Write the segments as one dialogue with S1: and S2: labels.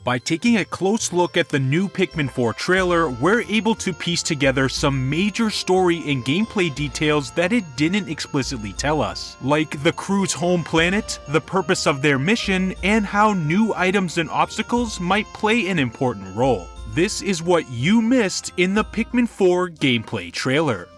S1: By taking a close look at the new Pikmin 4 trailer, we're able to piece together some major story and gameplay details that it didn't explicitly tell us, like the crew's home planet, the purpose of their mission, and how new items and obstacles might play an important role. This is what you missed in the Pikmin 4 gameplay trailer.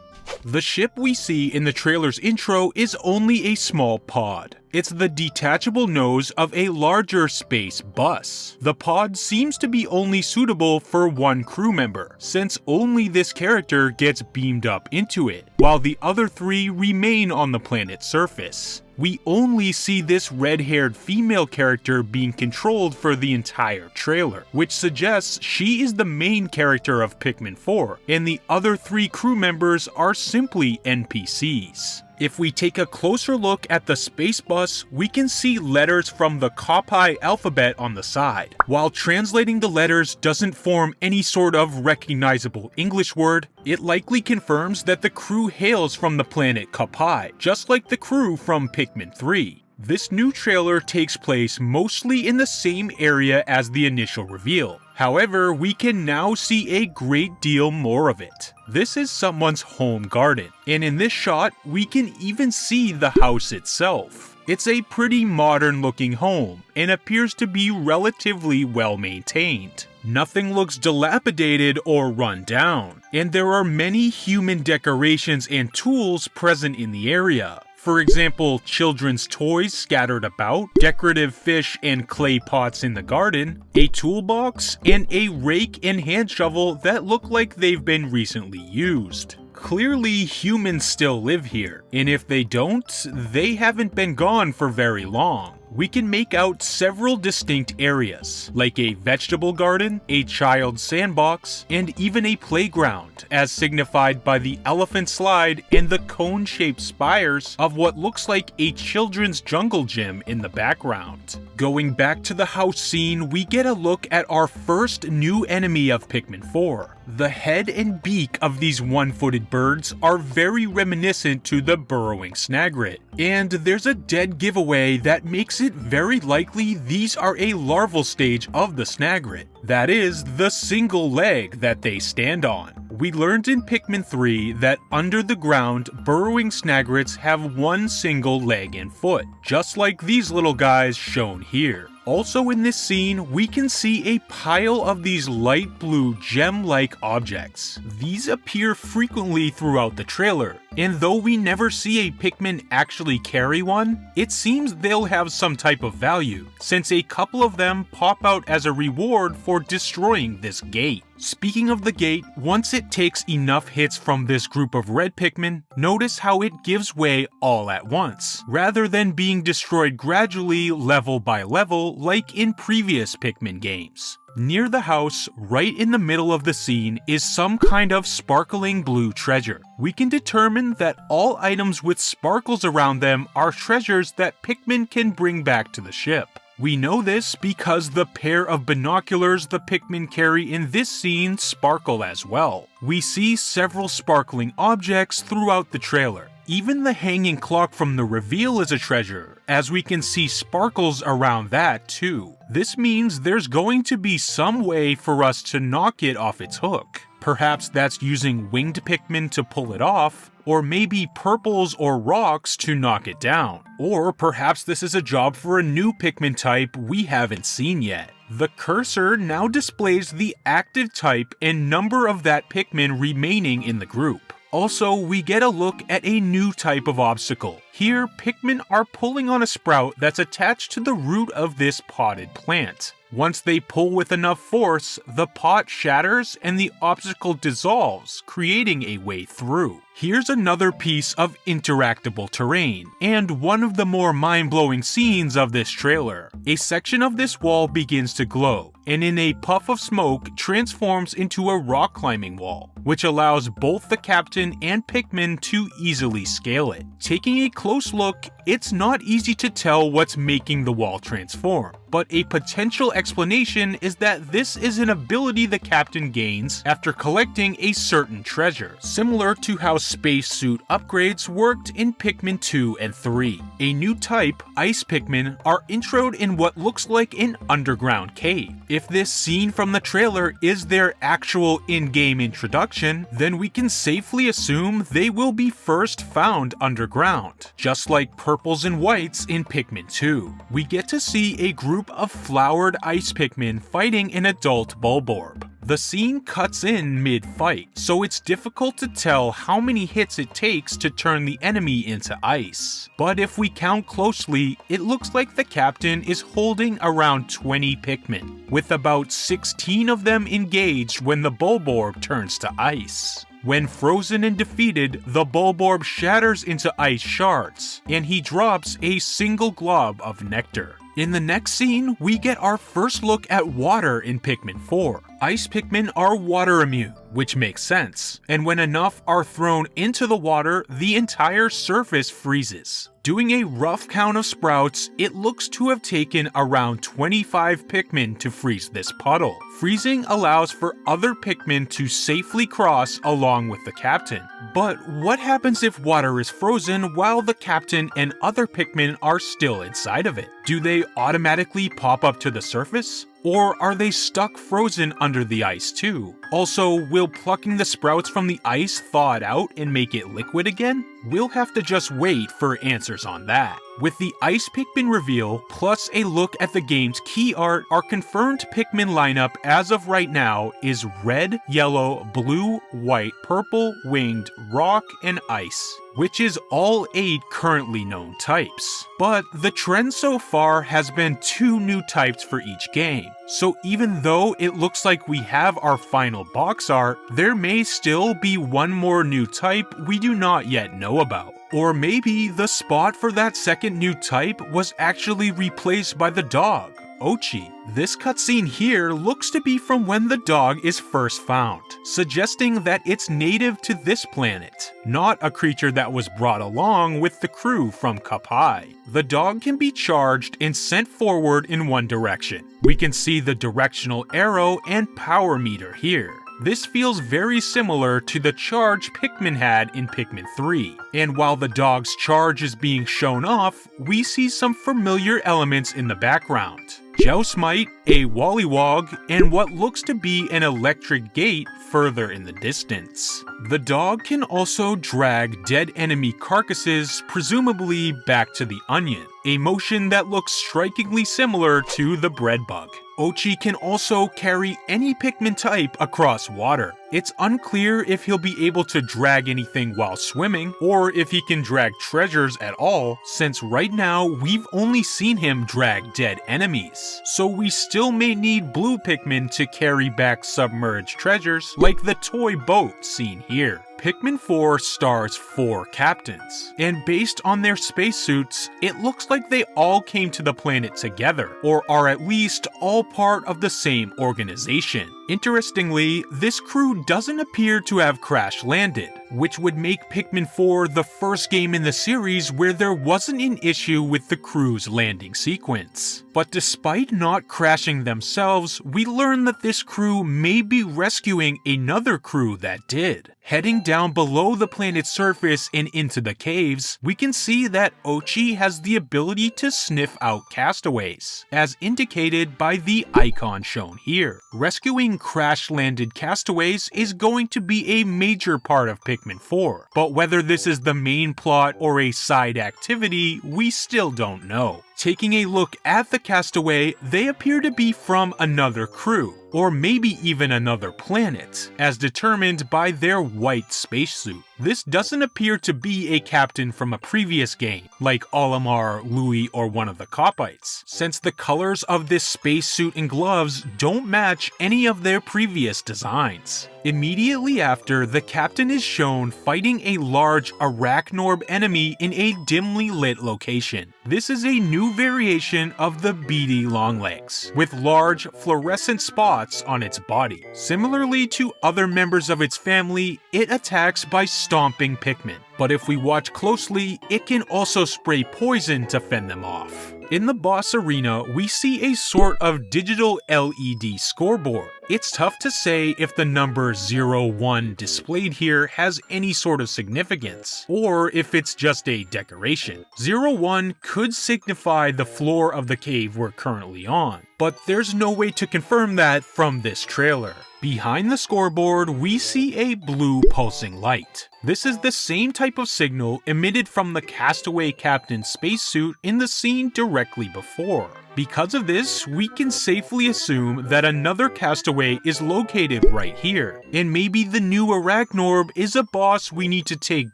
S1: The ship we see in the trailer's intro is only a small pod. It's the detachable nose of a larger space bus. The pod seems to be only suitable for one crew member, since only this character gets beamed up into it, while the other three remain on the planet's surface. We only see this red-haired female character being controlled for the entire trailer, which suggests she is the main character of Pikmin 4, and the other three crew members are simply NPCs. If we take a closer look at the space bus, we can see letters from the Castaway alphabet on the side. While translating the letters doesn't form any sort of recognizable English word, it likely confirms that the crew hails from the planet Castaway, just like the crew from Pikmin 3. This new trailer takes place mostly in the same area as the initial reveal. However, we can now see a great deal more of it. This is someone's home garden, and in this shot, we can even see the house itself. It's a pretty modern looking home, and appears to be relatively well maintained. Nothing looks dilapidated or run down, and there are many human decorations and tools present in the area. For example, children's toys scattered about, decorative fish and clay pots in the garden, a toolbox, and a rake and hand shovel that look like they've been recently used. Clearly, humans still live here, and if they don't, they haven't been gone for very long. We can make out several distinct areas, like a vegetable garden, a child's sandbox, and even a playground, as signified by the elephant slide and the cone-shaped spires of what looks like a children's jungle gym in the background. Going back to the house scene, we get a look at our first new enemy of Pikmin 4. The head and beak of these one-footed birds are very reminiscent to the burrowing Snagrit, and there's a dead giveaway that makes it very likely these are a larval stage of the Snagrit. That is, the single leg that they stand on. We learned in Pikmin 3 that under the ground, burrowing Snagrits have one single leg and foot, just like these little guys shown here. Also in this scene, we can see a pile of these light blue gem-like objects. These appear frequently throughout the trailer, and though we never see a Pikmin actually carry one, it seems they'll have some type of value, since a couple of them pop out as a reward for destroying this gate. Speaking of the gate, once it takes enough hits from this group of red Pikmin, notice how it gives way all at once, rather than being destroyed gradually level by level like in previous Pikmin games. Near the house, right in the middle of the scene, is some kind of sparkling blue treasure. We can determine that all items with sparkles around them are treasures that Pikmin can bring back to the ship. We know this because the pair of binoculars the Pikmin carry in this scene sparkle as well. We see several sparkling objects throughout the trailer. Even the hanging clock from the reveal is a treasure, as we can see sparkles around that too. This means there's going to be some way for us to knock it off its hook. Perhaps that's using winged Pikmin to pull it off, or maybe purples or rocks to knock it down. Or perhaps this is a job for a new Pikmin type we haven't seen yet. The cursor now displays the active type and number of that Pikmin remaining in the group. Also, we get a look at a new type of obstacle. Here, Pikmin are pulling on a sprout that's attached to the root of this potted plant. Once they pull with enough force, the pot shatters and the obstacle dissolves, creating a way through. Here's another piece of interactable terrain, and one of the more mind-blowing scenes of this trailer. A section of this wall begins to glow, and in a puff of smoke transforms into a rock climbing wall, which allows both the captain and Pikmin to easily scale it. Taking a close look, it's not easy to tell what's making the wall transform, but a potential explanation is that this is an ability the captain gains after collecting a certain treasure, similar to how spacesuit upgrades worked in Pikmin 2 and 3. A new type, Ice Pikmin, are introed in what looks like an underground cave. If this scene from the trailer is their actual in-game introduction, then we can safely assume they will be first found underground, just like purples and whites in Pikmin 2. We get to see a group of flowered Ice Pikmin fighting an adult Bulborb. The scene cuts in mid-fight, so it's difficult to tell how many hits it takes to turn the enemy into ice. But if we count closely, it looks like the captain is holding around 20 Pikmin, with about 16 of them engaged when the Bulborb turns to ice. When frozen and defeated, the Bulborb shatters into ice shards, and he drops a single glob of nectar. In the next scene, we get our first look at water in Pikmin 4. Ice Pikmin are water immune, which makes sense, and when enough are thrown into the water, the entire surface freezes. Doing a rough count of sprouts, it looks to have taken around 25 Pikmin to freeze this puddle. Freezing allows for other Pikmin to safely cross along with the captain. But what happens if water is frozen while the captain and other Pikmin are still inside of it? Do they automatically pop up to the surface? Or are they stuck frozen under the ice too? Also, will plucking the sprouts from the ice thaw it out and make it liquid again? We'll have to just wait for answers on that. With the Ice Pikmin reveal, plus a look at the game's key art, our confirmed Pikmin lineup as of right now is red, yellow, blue, white, purple, winged, rock, and ice, which is all 8 currently known types. But the trend so far has been 2 new types for each game. So even though it looks like we have our final box art, there may still be one more new type we do not yet know about. Or maybe the spot for that second new type was actually replaced by the dog, Ochi. This cutscene here looks to be from when the dog is first found, suggesting that it's native to this planet, not a creature that was brought along with the crew from Cup High. The dog can be charged and sent forward in one direction. We can see the directional arrow and power meter here. This feels very similar to the charge Pikmin had in Pikmin 3, and while the dog's charge is being shown off, we see some familiar elements in the background. Jousmite, a Wollywog, and what looks to be an electric gate further in the distance. The dog can also drag dead enemy carcasses, presumably back to the onion, a motion that looks strikingly similar to the bread bug. Ochi can also carry any Pikmin type across water. It's unclear if he'll be able to drag anything while swimming, or if he can drag treasures at all, since right now we've only seen him drag dead enemies. So we still may need blue Pikmin to carry back submerged treasures, like the toy boat seen here. Pikmin 4 stars 4 captains, and based on their spacesuits, it looks like they all came to the planet together, or are at least all part of the same organization. Interestingly, this crew doesn't appear to have crash landed, which would make Pikmin 4 the first game in the series where there wasn't an issue with the crew's landing sequence. But despite not crashing themselves, we learn that this crew may be rescuing another crew that did. Heading down below the planet's surface and into the caves, we can see that Ochi has the ability to sniff out castaways, as indicated by the icon shown here. Rescuing crash-landed castaways is going to be a major part of Pikmin 4, but whether this is the main plot or a side activity, we still don't know. Taking a look at the castaway, they appear to be from another crew, or maybe even another planet, as determined by their white spacesuit. This doesn't appear to be a captain from a previous game, like Olimar, Louis, or one of the Copites, since the colors of this spacesuit and gloves don't match any of their previous designs. Immediately after, the captain is shown fighting a large Arachnorb enemy in a dimly lit location. This is a new variation of the beady longlegs, with large fluorescent spots on its body. Similarly to other members of its family, it attacks by stomping Pikmin, but if we watch closely, it can also spray poison to fend them off. In the boss arena, we see a sort of digital LED scoreboard, It's tough to say if the number 01 displayed here has any sort of significance, or if it's just a decoration. 01 could signify the floor of the cave we're currently on, but there's no way to confirm that from this trailer. Behind the scoreboard, we see a blue pulsing light. This is the same type of signal emitted from the Castaway captain's spacesuit in the scene directly before. Because of this, we can safely assume that another Castaway is located right here, and maybe the new Arachnorb is a boss we need to take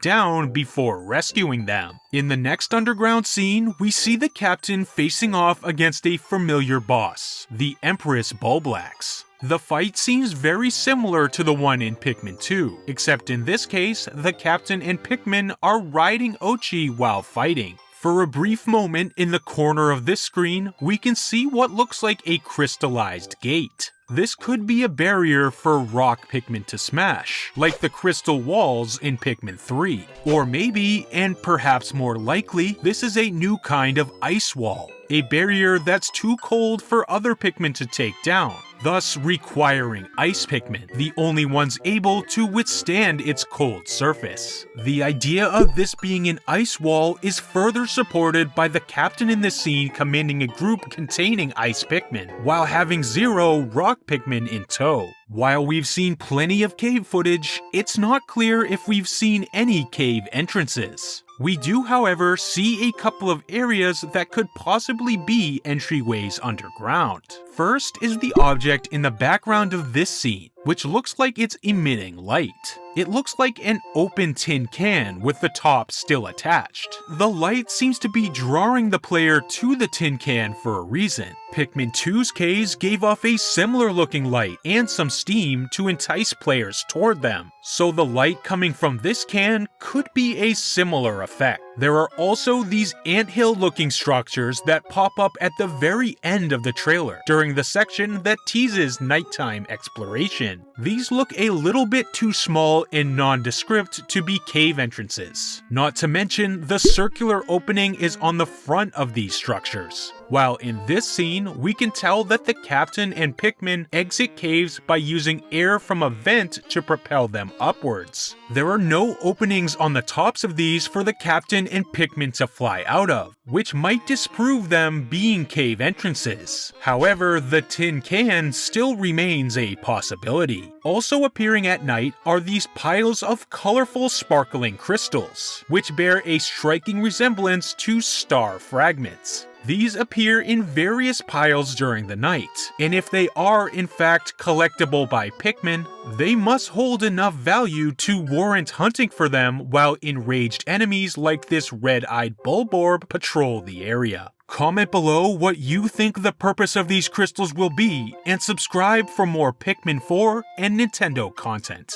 S1: down before rescuing them. In the next underground scene, we see the captain facing off against a familiar boss, the Empress Bulblax. The fight seems very similar to the one in Pikmin 2, except in this case, the captain and Pikmin are riding Ochi while fighting. For a brief moment in the corner of this screen, we can see what looks like a crystallized gate. This could be a barrier for rock Pikmin to smash, like the crystal walls in Pikmin 3. Or maybe, and perhaps more likely, this is a new kind of ice wall, a barrier that's too cold for other Pikmin to take down, thus requiring ice Pikmin, the only ones able to withstand its cold surface. The idea of this being an ice wall is further supported by the captain in this scene commanding a group containing ice Pikmin, while having 0 rock Pikmin in tow. While we've seen plenty of cave footage, it's not clear if we've seen any cave entrances. We do, however, see a couple of areas that could possibly be entryways underground. First is the object in the background of this scene, which looks like it's emitting light. It looks like an open tin can with the top still attached. The light seems to be drawing the player to the tin can for a reason. Pikmin 2's caves gave off a similar looking light and some steam to entice players toward them, so the light coming from this can could be a similar effect. There are also these anthill looking structures that pop up at the very end of the trailer during the section that teases nighttime exploration. These look a little bit too small and nondescript to be cave entrances. Not to mention, the circular opening is on the front of these structures. While in this scene, we can tell that the captain and Pikmin exit caves by using air from a vent to propel them upwards. There are no openings on the tops of these for the captain and Pikmin to fly out of, which might disprove them being cave entrances. However, the tin can still remains a possibility. Also appearing at night are these piles of colorful sparkling crystals, which bear a striking resemblance to star fragments. These appear in various piles during the night, and if they are in fact collectible by Pikmin, they must hold enough value to warrant hunting for them while enraged enemies like this red-eyed Bulborb patrol the area. Comment below what you think the purpose of these crystals will be, and subscribe for more Pikmin 4 and Nintendo content.